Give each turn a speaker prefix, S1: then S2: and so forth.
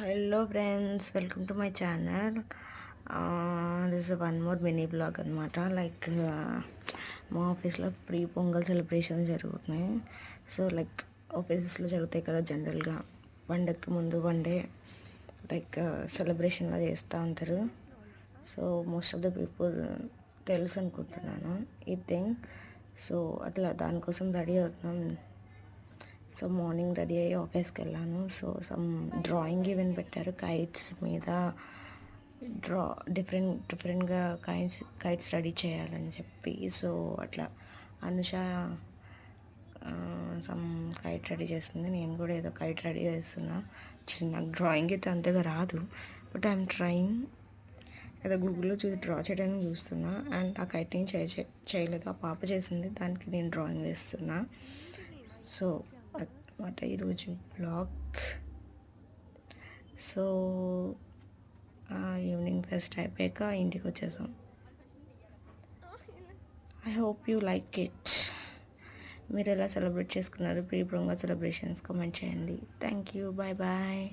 S1: Hello friends, welcome to my channel. This is one more mini blog అనమాట. మా ఆఫీస్లో pre pongal celebration జరుగుతున్నాయి. So ఆఫీసెస్లో జరుగుతాయి కదా జనరల్గా, పండగకి ముందు వన్ డే సెలబ్రేషన్లా చేస్తూ ఉంటారు. So most of the people తెలుసు అనుకుంటున్నాను ఈ థింగ్. సో అట్లా దానికోసం రెడీ అవుతున్నాం. సో మార్నింగ్ రెడీ అయ్యి ఆఫీస్కి వెళ్ళాను. సో సమ్ డ్రాయింగ్ ఈవెంట్ పెట్టారు కైట్స్ మీద. డిఫరెంట్గా కైట్స్ రెడీ చేయాలని చెప్పి. సో అట్లా అనుష సమ్ కైట్ రెడీ చేస్తుంది, నేను కూడా ఏదో కైట్ రెడీ చేస్తున్నా. నాకు డ్రాయింగ్ అయితే అంతగా రాదు, బట్ ఐఎమ్ ట్రయింగ్. ఏదో గూగుల్లో చూసి డ్రా చేయడానికి చూస్తున్నా. అండ్ ఆ కైట్ నేను చేయలేదు, ఆ పాప చేసింది, దానికి నేను డ్రాయింగ్ వేస్తున్నా. సో అన్నమాట ఈరోజు బ్లాగ్. సో ఈవినింగ్ ఫెస్ట్ అయిపోయాక ఇంటికి వచ్చేసాం. I hope you like it. మీరు ఎలా సెలబ్రేట్ చేసుకున్నారు ప్రీ పొంగల్ సెలబ్రేషన్స్? కామెంట్ చేయండి. Thank you, bye bye.